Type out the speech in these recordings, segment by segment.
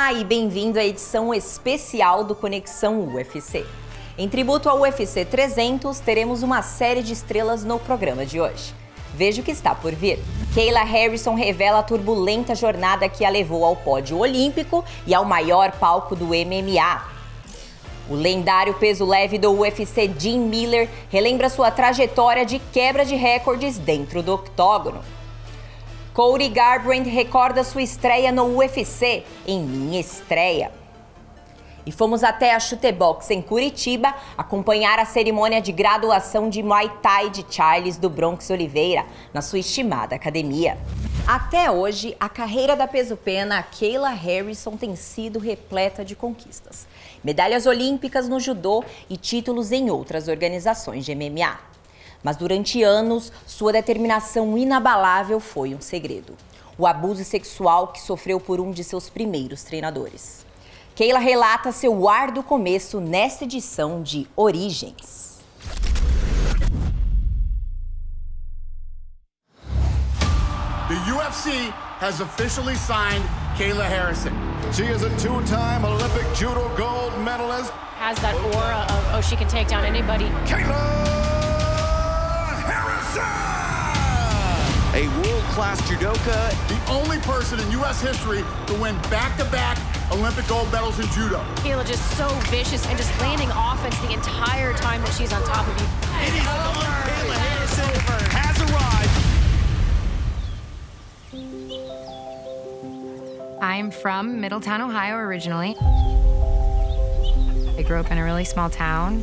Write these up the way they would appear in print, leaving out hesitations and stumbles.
Olá e bem-vindo à edição especial do Conexão UFC. Em tributo ao UFC 300, teremos uma série de estrelas no programa de hoje. Veja o que está por vir. Kayla Harrison revela a turbulenta jornada que a levou ao pódio olímpico e ao maior palco do MMA. O lendário peso leve do UFC, Jim Miller, relembra sua trajetória de quebra de recordes dentro do octógono. Cody Garbrant recorda sua estreia no UFC, em Minha Estreia. E fomos até a Chute Boxe, em Curitiba, acompanhar a cerimônia de graduação de Muay Thai de Charles do Bronx Oliveira, na sua estimada academia. Até hoje, a carreira da peso-pena Kayla Harrison tem sido repleta de conquistas. Medalhas olímpicas no judô e títulos em outras organizações de MMA. Mas durante anos, sua determinação inabalável foi um segredo. O abuso sexual que sofreu por um de seus primeiros treinadores. Kayla relata seu árduo começo nesta edição de Origens. The UFC has officially signed Kayla Harrison. She is a two-time Olympic judo gold medalist. Has that aura of, oh, she can take down anybody. Kayla Harrison! A world-class judoka. The only person in U.S. history to win back-to-back Olympic gold medals in judo. Kayla just so vicious and just landing offense the entire time that she's on top of you. It is over. Kayla Harrison has arrived. I'm from Middletown, Ohio, originally. I grew up in a really small town.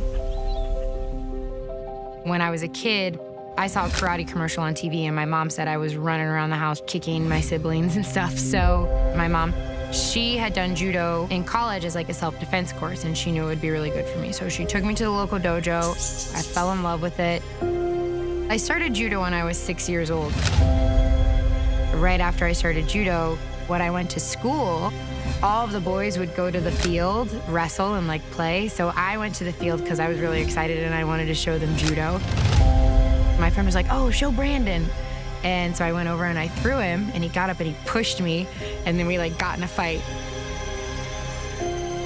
When I was a kid, I saw a karate commercial on TV, and my mom said I was running around the house kicking my siblings and stuff. So my mom, she had done judo in college as like a self-defense course, and she knew it would be really good for me. So she took me to the local dojo. I fell in love with it. I started judo when I was 6 years old. Right after I started judo, when I went to school, all of the boys would go to the field, wrestle and like play. So I went to the field because I was really excited and I wanted to show them judo. My friend was like, oh, show Brandon. And so I went over and I threw him and he got up and he pushed me and then we like got in a fight.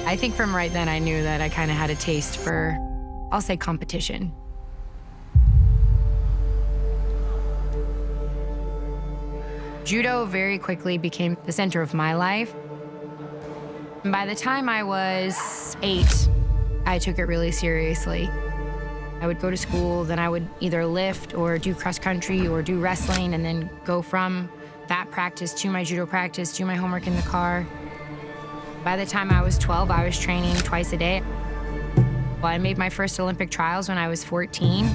I think from right then I knew that I kind of had a taste for, I'll say, competition. Judo very quickly became the center of my life. And by the time I was 8, I took it really seriously. I would go to school, then I would either lift or do cross country or do wrestling, and then go from that practice to my judo practice, do my homework in the car. By the time I was 12, I was training twice a day. Well, I made my first Olympic trials when I was 14.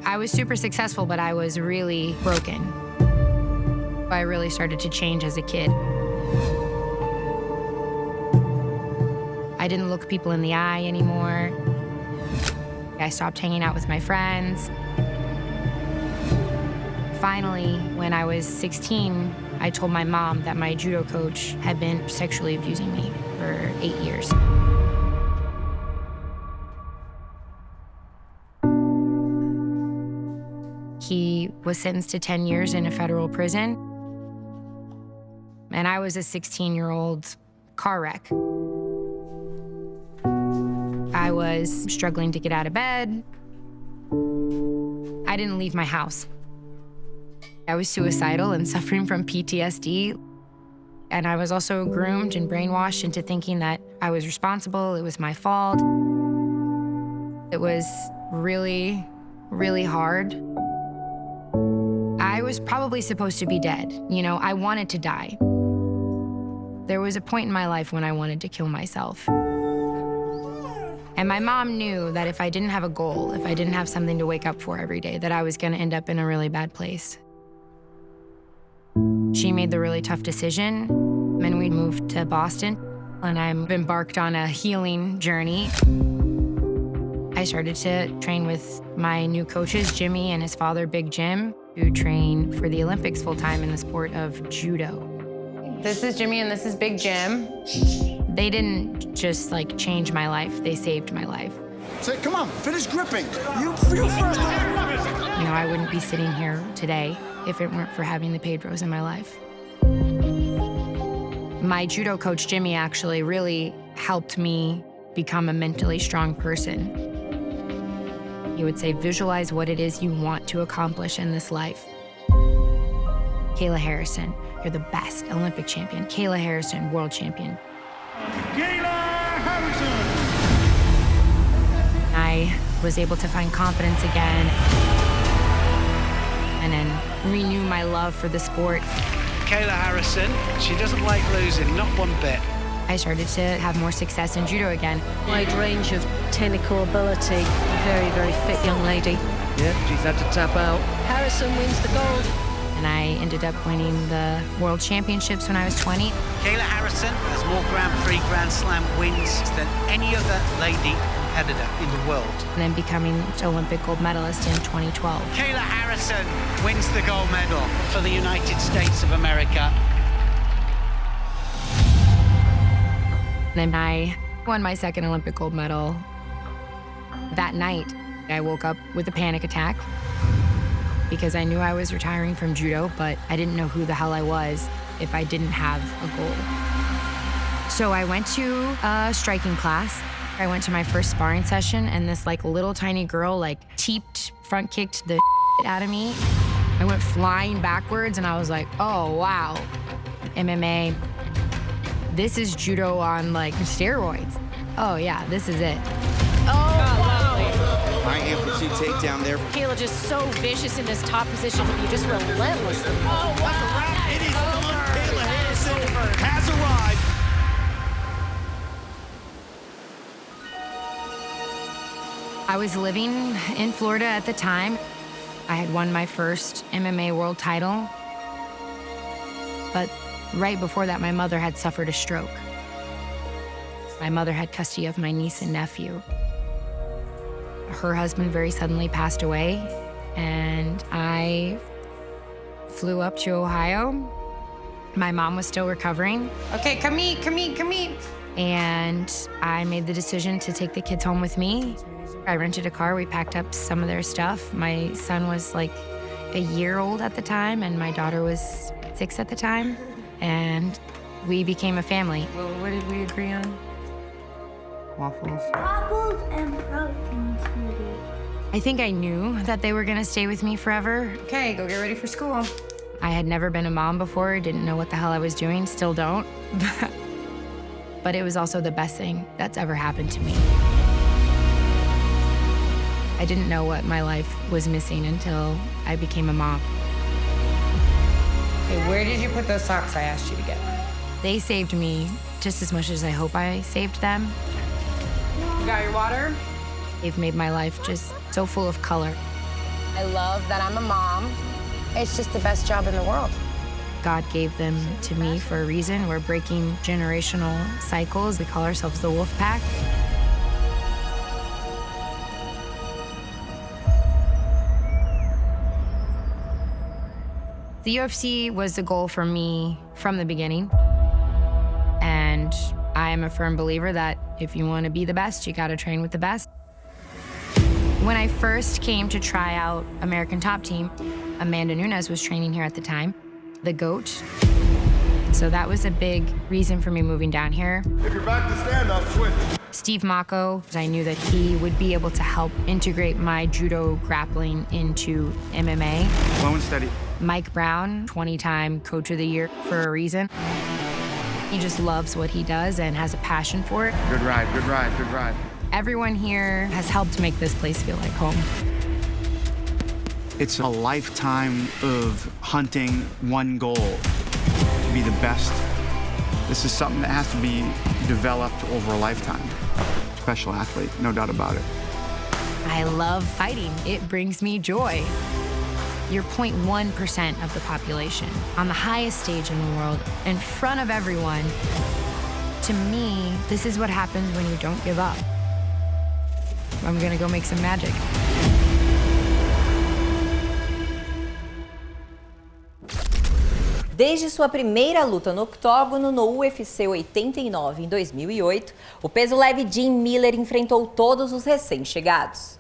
I was super successful, but I was really broken. I really started to change as a kid. I didn't look people in the eye anymore. I stopped hanging out with my friends. Finally, when I was 16, I told my mom that my judo coach had been sexually abusing me for 8 years. He was sentenced to 10 years in a federal prison. And I was a 16-year-old car wreck. I was struggling to get out of bed. I didn't leave my house. I was suicidal and suffering from PTSD. And I was also groomed and brainwashed into thinking that I was responsible, it was my fault. It was really, really hard. I was probably supposed to be dead. You know, I wanted to die. There was a point in my life when I wanted to kill myself. And my mom knew that if I didn't have a goal, if I didn't have something to wake up for every day, that I was gonna end up in a really bad place. She made the really tough decision, and we moved to Boston, and I'm embarked on a healing journey. I started to train with my new coaches, Jimmy and his father, Big Jim, who train for the Olympics full-time in the sport of judo. This is Jimmy and this is Big Jim. They didn't just like change my life, they saved my life. Say, come on, finish gripping. You feel first. You know, I wouldn't be sitting here today if it weren't for having the Pedros in my life. My judo coach, Jimmy, actually really helped me become a mentally strong person. He would say, visualize what it is you want to accomplish in this life. Kayla Harrison, you're the best Olympic champion. Kayla Harrison, world champion. Kayla Harrison. I was able to find confidence again and then renew my love for the sport. Kayla Harrison, she doesn't like losing, not one bit. I started to have more success in judo again. Wide range of technical ability. Very, very fit young lady. Yeah, she's had to tap out. Harrison wins the gold. And I ended up winning the world championships when I was 20. Kayla Harrison has more Grand Prix Grand Slam wins than any other lady competitor in the world. And then becoming Olympic gold medalist in 2012. Kayla Harrison wins the gold medal for the United States of America. And then I won my second Olympic gold medal. That night, I woke up with a panic attack because I knew I was retiring from judo, but I didn't know who the hell I was if I didn't have a goal. So I went to a striking class. I went to my first sparring session, and this little tiny girl front kicked the out of me. I went flying backwards, and I was like, oh, wow. MMA, this is judo on steroids. Oh yeah, this is it. Oh, wow. High amplitude takedown there. Kayla just so vicious in this top position to be just relentless. Oh, wow. It is on. Kayla Harrison has arrived. I was living in Florida at the time. I had won my first MMA world title. But right before that, my mother had suffered a stroke. My mother had custody of my niece and nephew. Her husband very suddenly passed away, and I flew up to Ohio. My mom was still recovering. Okay, come eat. And I made the decision to take the kids home with me. I rented a car, we packed up some of their stuff. My son was a year old at the time, and my daughter was 6 at the time. And we became a family. Well, what did we agree on? Waffles. Waffles and protein smoothie. I think I knew that they were gonna stay with me forever. Okay, go get ready for school. I had never been a mom before, didn't know what the hell I was doing, still don't. But it was also the best thing that's ever happened to me. I didn't know what my life was missing until I became a mom. Hey, where did you put those socks I asked you to get? They saved me just as much as I hope I saved them. You got your water? They've made my life just so full of color. I love that I'm a mom. It's just the best job in the world. God gave them to me for a reason. We're breaking generational cycles. We call ourselves the Wolf Pack. The UFC was the goal for me from the beginning. And I am a firm believer that if you want to be the best, you got to train with the best. When I first came to try out American Top Team, Amanda Nunes was training here at the time, the GOAT. So that was a big reason for me moving down here. If you're back to stand up, switch. Steve Mako, I knew that he would be able to help integrate my judo grappling into MMA. Slow and steady. Mike Brown, 20-time Coach of the Year for a reason. He just loves what he does and has a passion for it. Good ride, good ride, good ride. Everyone here has helped make this place feel like home. It's a lifetime of hunting one goal, to be the best. This is something that has to be developed over a lifetime. Special athlete, no doubt about it. I love fighting. It brings me joy. You're 0.1% of the population on the highest stage in the world, in front of everyone. To me, this is what happens when you don't give up. I'm gonna go make some magic. Desde sua primeira luta no Octógono no UFC 89 em 2008, o peso leve Jim Miller enfrentou todos os recém-chegados.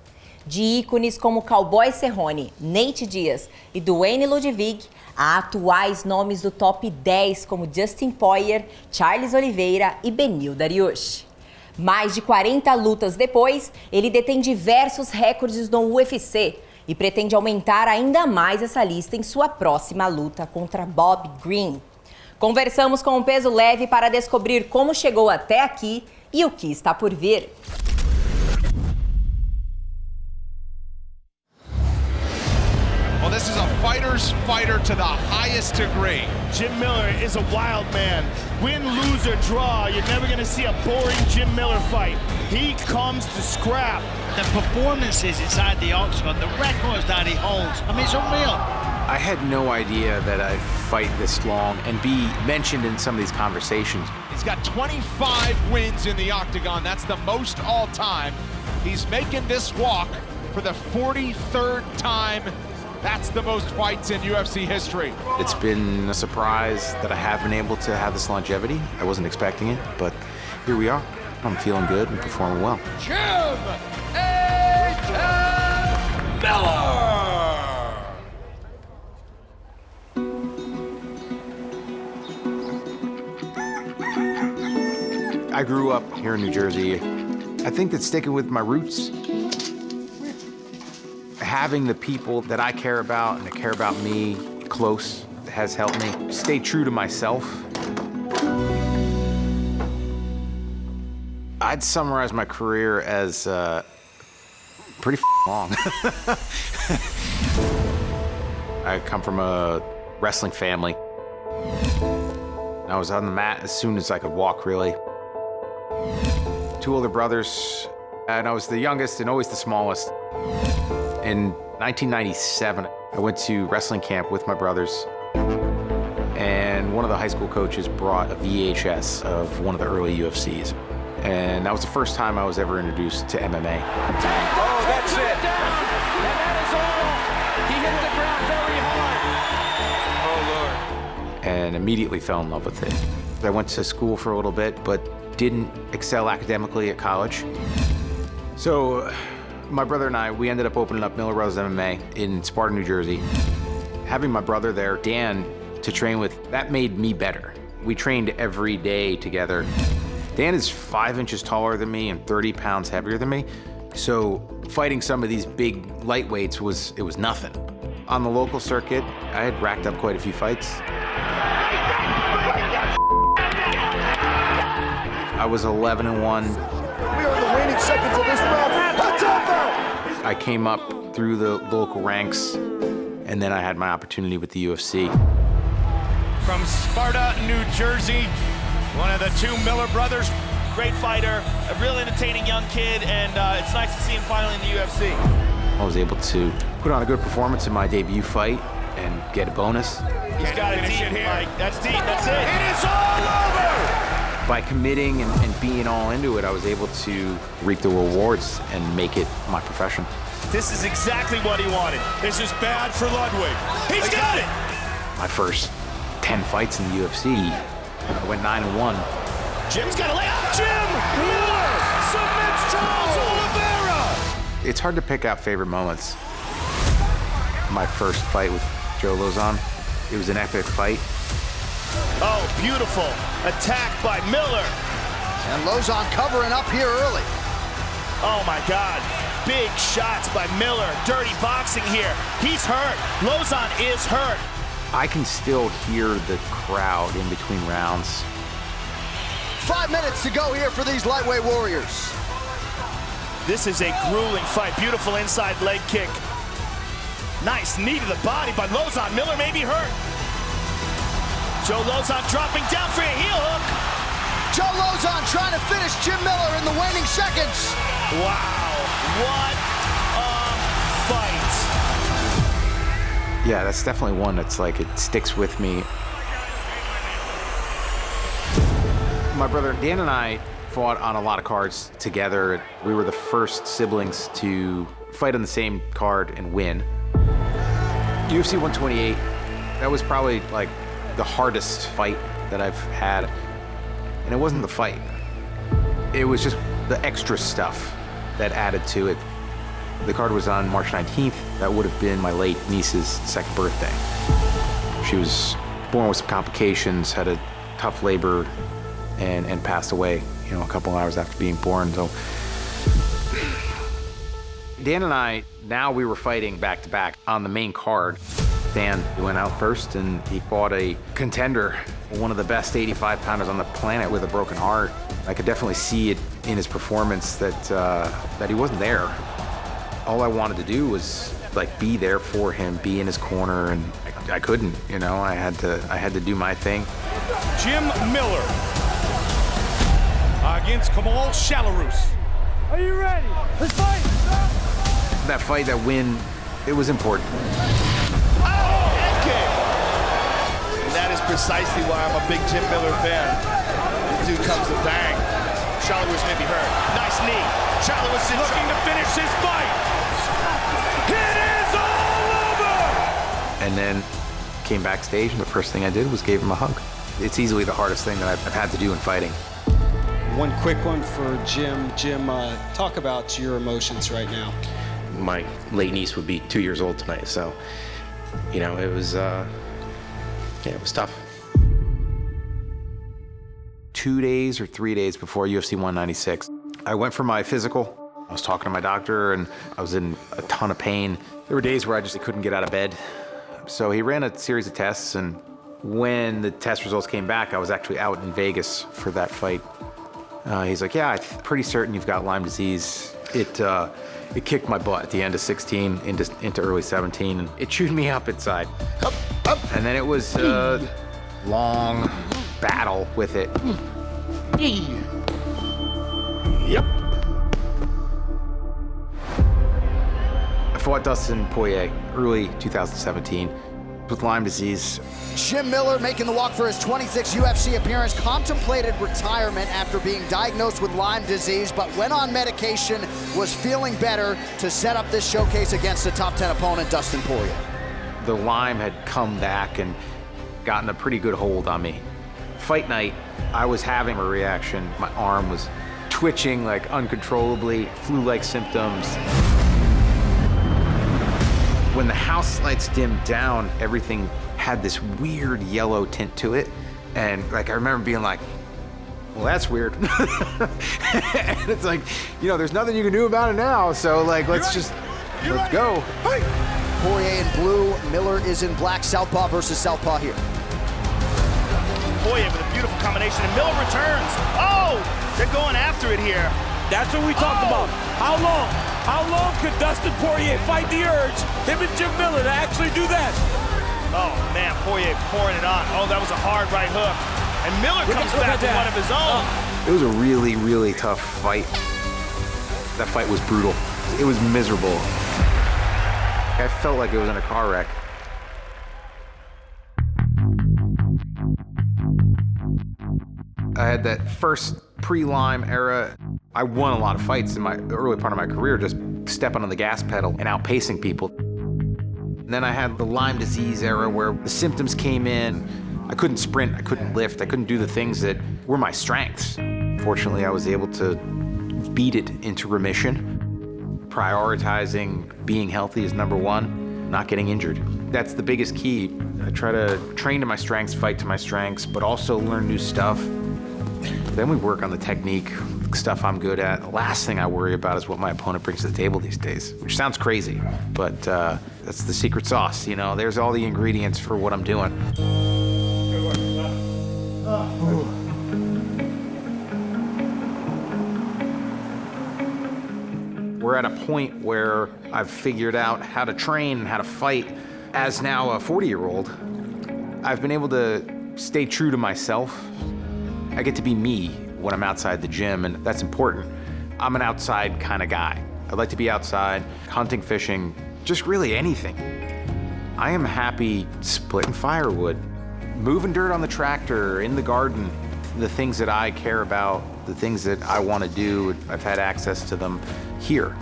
De ícones como Cowboy Cerrone, Nate Diaz e Duane Ludwig, a atuais nomes do top 10 como Justin Poirier, Charles Oliveira e Beneil Dariush. Mais de 40 lutas depois, ele detém diversos recordes no UFC e pretende aumentar ainda mais essa lista em sua próxima luta contra Bob Green. Conversamos com o peso leve para descobrir como chegou até aqui e o que está por vir. Well, this is a fighter's fighter to the highest degree. Jim Miller is a wild man. Win, lose, or draw, you're never going to see a boring Jim Miller fight. He comes to scrap. The performances inside the octagon, the records that he holds, I mean, it's unreal. I had no idea that I'd fight this long and be mentioned in some of these conversations. He's got 25 wins in the octagon. That's the most all time. He's making this walk for the 43rd time. That's the most fights in UFC history. It's been a surprise that I have been able to have this longevity. I wasn't expecting it, but here we are. I'm feeling good and performing well. Jim Miller! I grew up here in New Jersey. I think that sticking with my roots, having the people that I care about and that care about me close has helped me stay true to myself. I'd summarize my career as pretty long. I come from a wrestling family. I was on the mat as soon as I could walk, really. 2 older brothers, and I was the youngest and always the smallest. In 1997, I went to wrestling camp with my brothers, and one of the high school coaches brought a VHS of one of the early UFCs. And that was the first time I was ever introduced to MMA. Oh, that's it. And that is all. He hit the ground very hard. Oh, Lord. And immediately fell in love with it. I went to school for a little bit, but didn't excel academically at college. So my brother and I, we ended up opening up Miller Brothers MMA in Sparta, New Jersey. Having my brother there, Dan, to train with, that made me better. We trained every day together. Dan is 5 inches taller than me and 30 pounds heavier than me. So fighting some of these big lightweights was nothing. On the local circuit, I had racked up quite a few fights. I was 11-1. We are in the waning seconds of this round. I came up through the local ranks, and then I had my opportunity with the UFC. From Sparta, New Jersey, one of the 2 Miller brothers. Great fighter, a real entertaining young kid, and it's nice to see him finally in the UFC. I was able to put on a good performance in my debut fight and get a bonus. He's got it deep, Mike. That's deep, that's it. It is all over! By committing and being all into it, I was able to reap the rewards and make it my profession. This is exactly what he wanted. This is bad for Ludwig. He's got it! My first 10 fights in the UFC, I went 9-1. Jim's got to lay out. Jim Miller submits Charles Oliveira. It's hard to pick out favorite moments. My first fight with Joe Lozon, it was an epic fight. Oh, beautiful attack by Miller. And Lozon covering up here early. Oh my God, big shots by Miller. Dirty boxing here. He's hurt. Lozon is hurt. I can still hear the crowd in between rounds. 5 minutes to go here for these lightweight warriors. This is a grueling fight. Beautiful inside leg kick. Nice knee to the body by Lozon. Miller may be hurt. Joe Lozon dropping down for a heel hook. Joe Lozon trying to finish Jim Miller in the waning seconds. Wow, what a fight. Yeah, that's definitely one that's like, it sticks with me. My brother Dan and I fought on a lot of cards together. We were the first siblings to fight on the same card and win. UFC 128, that was probably like the hardest fight that I've had. And it wasn't the fight. It was just the extra stuff that added to it. The card was on March 19th. That would have been my late niece's second birthday. She was born with some complications, had a tough labor, and passed away, you know, a couple hours after being born. So Dan and I, now we were fighting back to back on the main card. Dan went out first and he fought a contender, one of the best 85-pounders on the planet with a broken heart. I could definitely see it in his performance that he wasn't there. All I wanted to do was like be there for him, be in his corner, and I couldn't, you know, I had to do my thing. Jim Miller against Kamal Shalarus. Are you ready? Let's fight! That fight, that win, it was important. Okay. And that is precisely why I'm a big Jim Miller fan. This dude comes to bang. Shalarus may be hurt. Nice knee. Shalarus is looking to finish his fight. It is all over! And then came backstage, and the first thing I did was gave him a hug. It's easily the hardest thing that I've had to do in fighting. One quick one for Jim. Jim, talk about your emotions right now. My late niece would be 2 years old tonight, so, you know, it was tough. 2 days or 3 days before UFC 196, I went for my physical. I was talking to my doctor, and I was in a ton of pain. There were days where I just couldn't get out of bed. So he ran a series of tests, and when the test results came back, I was actually out in Vegas for that fight. He's like, yeah, I'm pretty certain you've got Lyme disease. It kicked my butt at the end of 16 into early 17, and it chewed me up inside. Up. And then it was a long battle with it. Yep. I fought Dustin Poirier early 2017 with Lyme disease. Jim Miller, making the walk for his 26th UFC appearance, contemplated retirement after being diagnosed with Lyme disease, but went on medication, was feeling better to set up this showcase against a top 10 opponent, Dustin Poirier. The Lyme had come back and gotten a pretty good hold on me. Fight night, I was having a reaction. My arm was twitching like uncontrollably, flu-like symptoms. When the house lights dimmed down, everything had this weird yellow tint to it. And like, I remember being like, well, that's weird. And it's like, you know, there's nothing you can do about it now. So like, let's go. Hey. Poirier in blue, Miller is in black. Southpaw versus southpaw here. Poirier with a beautiful combination, and Miller returns. Oh, they're going after it here. That's what we talked about. How long could Dustin Poirier fight the urge, him and Jim Miller, to actually do that? Oh, man, Poirier pouring it on. Oh, that was a hard right hook. And Miller comes back with one of his own. It was a really, really tough fight. That fight was brutal. It was miserable. I felt like it was in a car wreck. I had that first pre-Lyme era. I won a lot of fights in my early part of my career, just stepping on the gas pedal and outpacing people. And then I had the Lyme disease era where the symptoms came in. I couldn't sprint, I couldn't lift, I couldn't do the things that were my strengths. Fortunately, I was able to beat it into remission. Prioritizing being healthy is number one, not getting injured. That's the biggest key. I try to train to my strengths, fight to my strengths, but also learn new stuff. Then we work on the technique, stuff I'm good at. The last thing I worry about is what my opponent brings to the table these days, which sounds crazy, but that's the secret sauce, you know? There's all the ingredients for what I'm doing. We're at a point where I've figured out how to train, how to fight. As now a 40-year-old, I've been able to stay true to myself. I get to be me when I'm outside the gym, and that's important. I'm an outside kind of guy. I like to be outside, hunting, fishing, just really anything. I am happy splitting firewood, moving dirt on the tractor, in the garden, the things that I care about, the things that I want to do. I've had access to them here.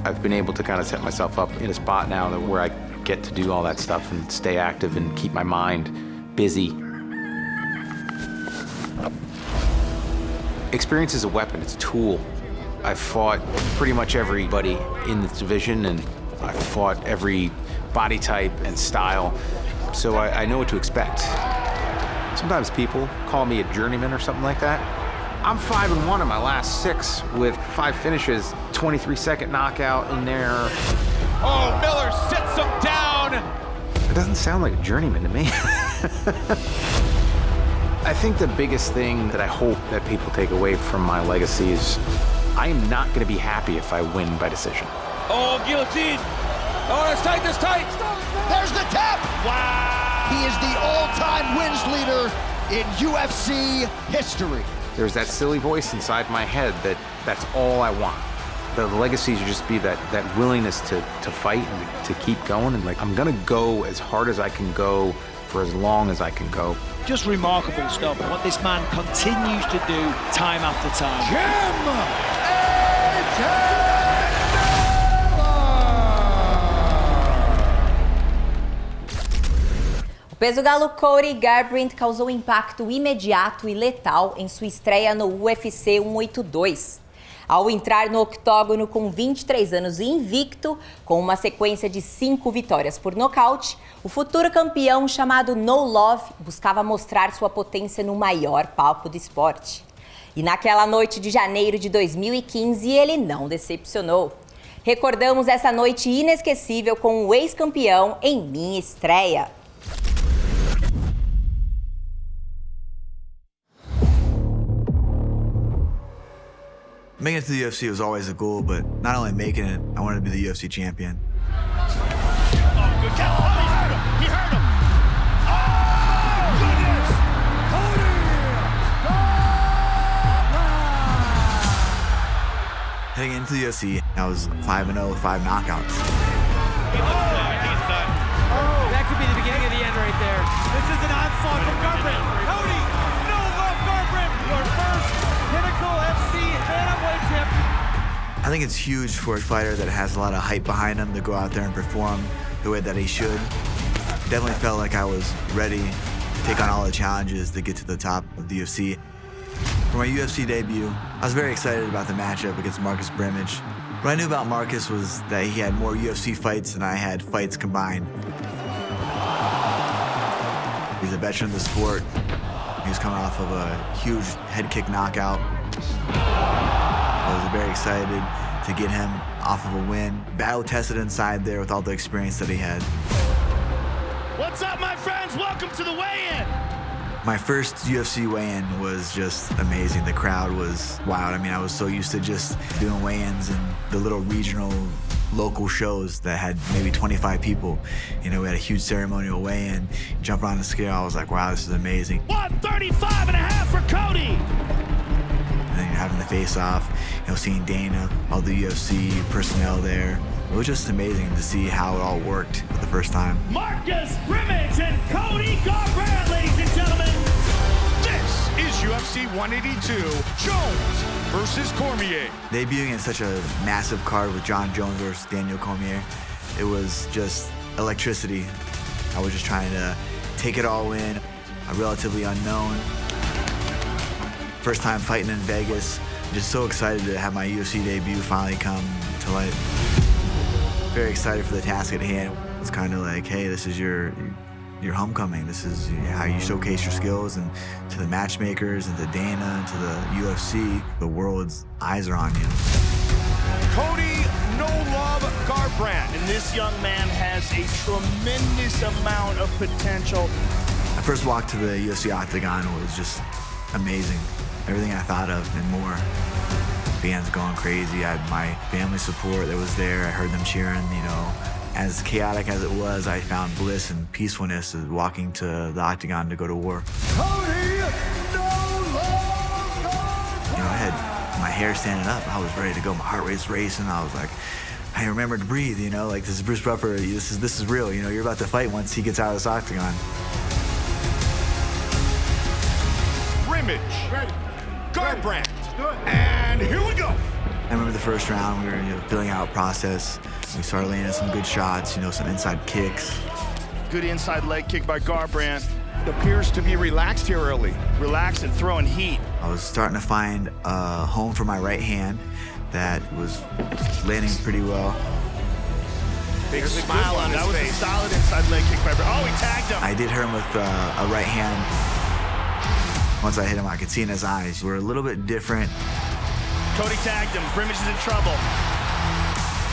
I've been able to kind of set myself up in a spot now where I get to do all that stuff and stay active and keep my mind busy. Experience is a weapon, it's a tool. I fought pretty much everybody in this division, and I fought every body type and style, so I know what to expect. Sometimes people call me a journeyman or something like that. I'm 5-1 in my last 6 with 5 finishes, 23-second knockout in there. Oh, Miller sits him down. It doesn't sound like a journeyman to me. I think the biggest thing that I hope that people take away from my legacy is I am not going to be happy if I win by decision. Oh, guillotine. Oh, that's tight, that's tight. There's the tap. Wow. He is the all-time wins leader in UFC history. There's that silly voice inside my head that's all I want. The legacy should just be that willingness to fight and to keep going. And like, I'm gonna go as hard as I can go for as long as I can go. Just remarkable stuff. What this man continues to do time after time. O peso galo Cody Garbrandt causou impacto imediato e letal em sua estreia no UFC 182. Ao entrar no Octógono com 23 anos e invicto, com uma sequência de 5 vitórias por nocaute, o futuro campeão, chamado No Love, buscava mostrar sua potência no maior palco do esporte. E naquela noite de janeiro de 2015, ele não decepcionou. Recordamos essa noite inesquecível com o ex-campeão em Minha Estreia. Making it to the UFC was always a goal, but not only making it, I wanted to be the UFC champion. Oh, good count. Oh, he hurt him. He hurt him. Oh, goodness. Cody Garbrant. Heading into the UFC, I was 5-0 with 5 knockouts. He looks dead. He's done. Oh, that could be the beginning of the end right there. This is an onslaught from Garbrant. Cody, no love, Garbrant. Your first Pinnacle FC Bantamweight champion. I think it's huge for a fighter that has a lot of hype behind him to go out there and perform the way that he should. Definitely felt like I was ready to take on all the challenges to get to the top of the UFC. For my UFC debut, I was very excited about the matchup against Marcus Brimage. What I knew about Marcus was that he had more UFC fights than I had fights combined. He's a veteran of the sport. He was coming off of a huge head kick knockout. I was very excited to get him off of a win. Battle tested inside there with all the experience that he had. What's up, my friends? Welcome to the weigh-in. My first UFC weigh-in was just amazing. The crowd was wild. I mean, I was so used to just doing weigh-ins and the little regional, local shows that had maybe 25 people. You know, we had a huge ceremonial weigh-in. Jump on the scale, I was like, wow, this is amazing. 135.5 for Cody. And then having the face-off, you know, seeing Dana, all the UFC personnel there. It was just amazing to see how it all worked for the first time. Marcus Brimage and Cody Garbrandt, ladies and gentlemen. This is UFC 182, Jones versus Cormier. Debuting in such a massive card with John Jones versus Daniel Cormier, it was just electricity. I was just trying to take it all in, a relatively unknown. First time fighting in Vegas, just so excited to have my UFC debut finally come to light. Very excited for the task at hand. It's kind of like, hey, this is your homecoming. This is how you showcase your skills, and to the matchmakers and to Dana and to the UFC, the world's eyes are on you. Cody No Love Garbrandt. And this young man has a tremendous amount of potential. My first walk to the UFC Octagon was just amazing. Everything I thought of and more. Fans going crazy. I had my family support that was there. I heard them cheering, you know. As chaotic as it was, I found bliss and peacefulness as walking to the Octagon to go to war. Cody No Love You know, I had my hair standing up. I was ready to go. My heart rate's racing. I was like, I remember to breathe, you know, like this is Bruce Buffer. This is real. You know, you're about to fight once he gets out of this Octagon. Brimage, Garbrandt, and here we go. I remember the first round, we were filling out process. We started landing some good shots, you know, some inside kicks. Good inside leg kick by Garbrandt. Appears to be relaxed here early. Relaxed and throwing heat. I was starting to find a home for my right hand that was landing pretty well. Big smile on his face. That was a solid inside leg kick by Bronx. Oh, he tagged him. I did hurt him with a right hand. Once I hit him, I could see in his eyes. We're a little bit different. Cody tagged him. Brimage is in trouble.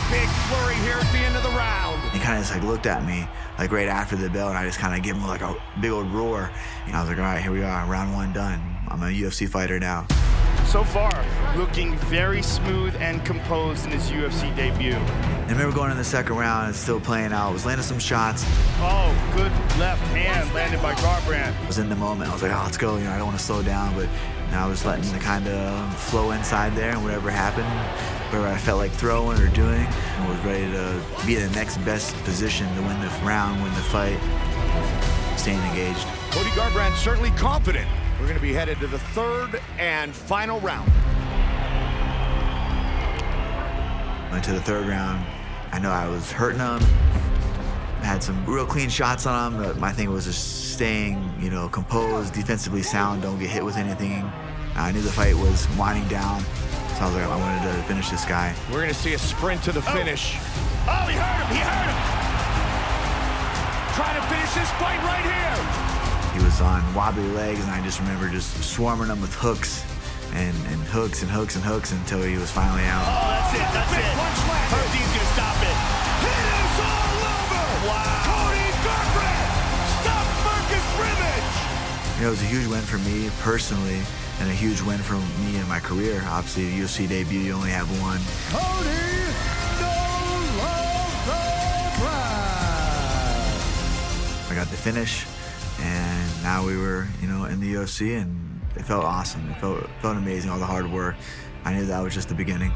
Big flurry here at the end of the round. He kind of just like looked at me like right after the bell, and I just kind of gave him like a big old roar. And I was like, all right, here we are, round 1 done. I'm a UFC fighter now. So far, looking very smooth and composed in his UFC debut. I remember going in the second round and still playing out. I was landing some shots. Oh, good left hand landed by Garbrandt. I was in the moment. I was like, oh, let's go. You know, I don't want to slow down, but now I was letting the kind of flow inside there, and whatever happened, whatever I felt like throwing or doing, I was ready to be in the next best position to win the round, win the fight, staying engaged. Cody Garbrandt certainly confident. We're going to be headed to the 3rd and final round. Went to the 3rd round. I know I was hurting him. I had some real clean shots on him, but my thing was just staying, you know, composed, defensively sound, don't get hit with anything. I knew the fight was winding down, so I was like, I wanted to finish this guy. We're going to see a sprint to the finish. Oh, he hurt him, he hurt him. Trying to finish this fight right here. He was on wobbly legs, and I just remember just swarming him with hooks and hooks and hooks and hooks until he was finally out. Oh, that's it, that's it. He's gonna stop it. It is all over! Wow! Cody Garbrant! Stop Marcus Brimage! You know, it was a huge win for me personally, and a huge win for me in my career. Obviously, the UFC debut, you only have one. Cody Garbrant! I got the finish, and now we were, you know, in the UFC, and it felt awesome. It felt amazing, all the hard work. I knew that was just the beginning.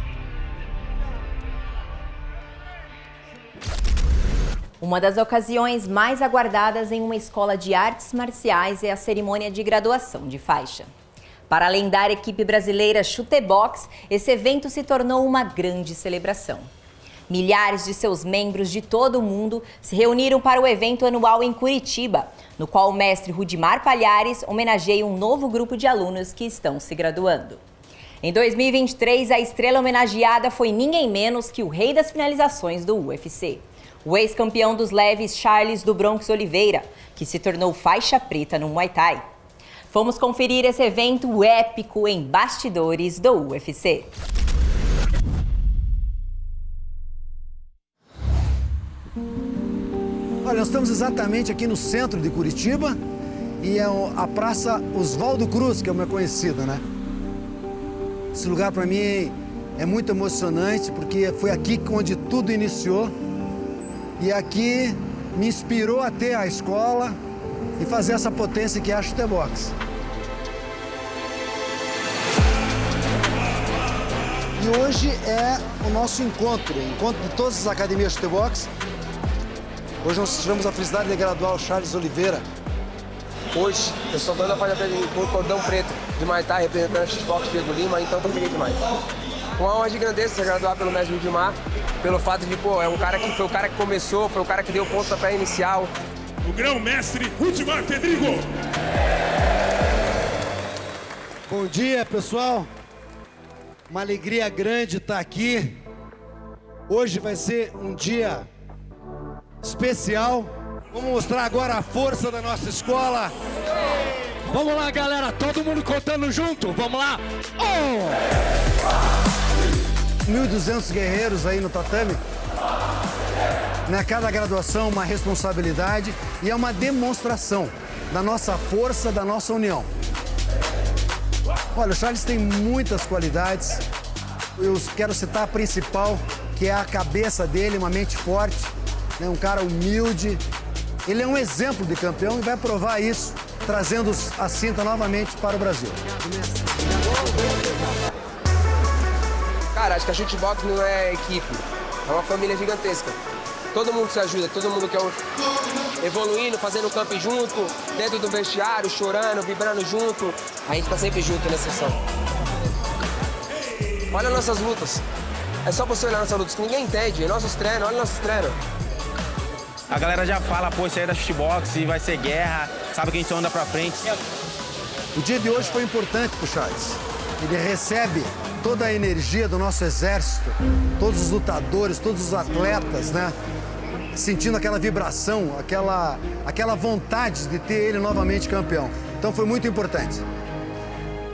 Uma das ocasiões mais aguardadas em uma escola de artes marciais é a cerimônia de graduação de faixa. Para a lendária equipe brasileira Chute Boxe, esse evento se tornou uma grande celebração. Milhares de seus membros de todo o mundo se reuniram para o evento anual em Curitiba, no qual o mestre Rudimar Palhares homenageia um novo grupo de alunos que estão se graduando. Em 2023, a estrela homenageada foi ninguém menos que o rei das finalizações do UFC, o ex-campeão dos leves Charles do Bronx Oliveira, que se tornou faixa preta no Muay Thai. Fomos conferir esse evento épico em bastidores do UFC. Olha, nós estamos exatamente aqui no centro de Curitiba e é a Praça Oswaldo Cruz, que é uma conhecida, né? Esse lugar para mim é muito emocionante porque foi aqui onde tudo iniciou e aqui me inspirou a ter a escola e fazer essa potência que é a Chute Boxe. E hoje é o nosso encontro de todas as academias de Chute Boxe. Hoje nós tivemos a felicidade de graduar o Charles Oliveira. Hoje eu sou dono da faixa preta com cordão preto de Muay Thai, representando o Chute Boxe Pedro Lima, então tô feliz demais. Uma honra de grandeza ser graduado pelo mestre Rudimar, pelo fato de, pô, foi o cara que começou, foi o cara que deu o pontapé inicial. O grão-mestre Rudimar Pedrigo. Bom dia, pessoal. Uma alegria grande estar aqui. Hoje vai ser um dia especial. Vamos mostrar agora a força da nossa escola. Vamos lá, galera, todo mundo contando junto, vamos lá. 1.200 guerreiros aí no tatame. Cada graduação uma responsabilidade e é uma demonstração da nossa força, da nossa união. Olha, o Charles tem muitas qualidades. Eu quero citar a principal, que é a cabeça dele, uma mente forte, né? Um cara humilde. Ele é um exemplo de campeão e vai provar isso, trazendo a cinta novamente para o Brasil. Cara, acho que a Chute Boxe não é equipe, é uma família gigantesca. Todo mundo se ajuda, todo mundo quer evoluindo, fazendo camp junto, dentro do vestiário, chorando, vibrando junto. A gente tá sempre junto nessa sessão. Olha nossas lutas. É só você olhar nossas lutas, que ninguém entende. Nossos treinos, olha nossos treinos. A galera já fala, pô, isso aí é da Chute Boxe, vai ser guerra, sabe que a gente anda pra frente. O dia de hoje foi importante pro Charles. Ele recebe toda a energia do nosso exército, todos os lutadores, todos os atletas, né? Sentindo aquela vibração, aquela vontade de ter ele novamente campeão. Então foi muito importante.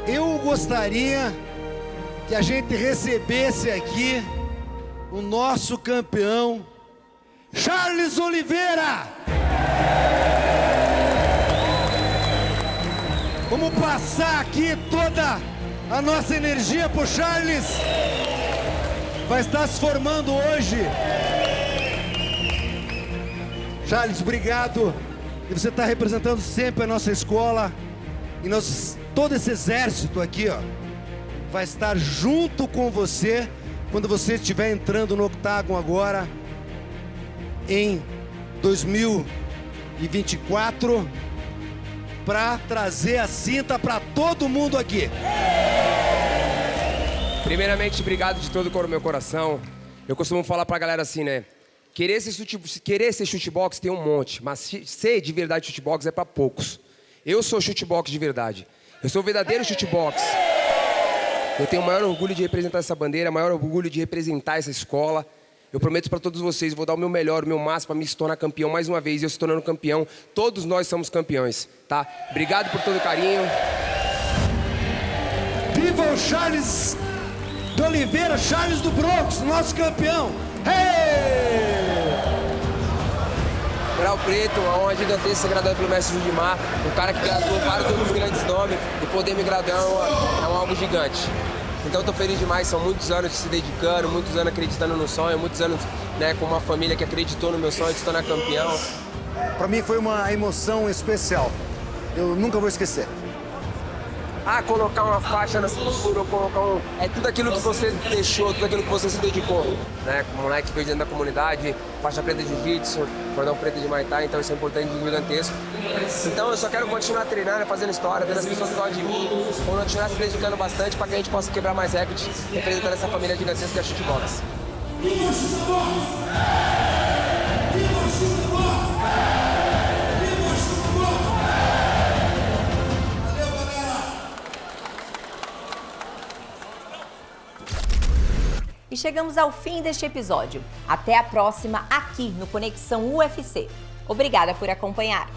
Eu gostaria que a gente recebesse aqui o nosso campeão, Charles Oliveira. Vamos passar aqui toda a nossa energia pro Charles. Vai estar se formando hoje. Charles, obrigado. E você está representando sempre a nossa escola. E todo esse exército aqui, ó, vai estar junto com você quando você estiver entrando no Octógono agora em 2024 para trazer a cinta para todo mundo aqui. Primeiramente, obrigado de todo o meu coração. Eu costumo falar pra galera assim, né? Querer ser chute boxe tem um monte, mas ser de verdade chute boxe é pra poucos. Eu sou chute boxe de verdade. Eu sou o verdadeiro chute boxe. Eu tenho o maior orgulho de representar essa bandeira, o maior orgulho de representar essa escola. Eu prometo para todos vocês, vou dar o meu melhor, o meu máximo para me tornar campeão mais uma vez. E eu se tornando campeão, todos nós somos campeões, tá? Obrigado por todo o carinho. Viva o Charles de Oliveira, Charles do Bronx, nosso campeão. Hey! Grau Preto, uma honra gigantesca ser graduado pelo mestre Judimar, um cara que graduou vários outros grandes nomes, e poder me graduar é algo gigante. Então estou feliz demais, são muitos anos se dedicando, muitos anos acreditando no sonho, muitos anos, né, com uma família que acreditou no meu sonho de se tornar campeão. Para mim foi uma emoção especial, eu nunca vou esquecer. Colocar uma faixa na cintura, colocar é tudo aquilo que você deixou, tudo aquilo que você se dedicou, né? Como moleque que veio dentro da comunidade, faixa preta de jiu-jitsu, cordão preto de muay thai, então isso é importante e gigantesco. Então eu só quero continuar treinando, fazendo história, tendo as pessoas que gostam de mim, continuar se dedicando bastante para que a gente possa quebrar mais recordes, representando essa família gigantesca que é a Chute Boxe. Viva Chute Boxe! Viva Chute Boxe! Viva Chute Boxe! E chegamos ao fim deste episódio. Até a próxima aqui no Conexão UFC. Obrigada por acompanhar.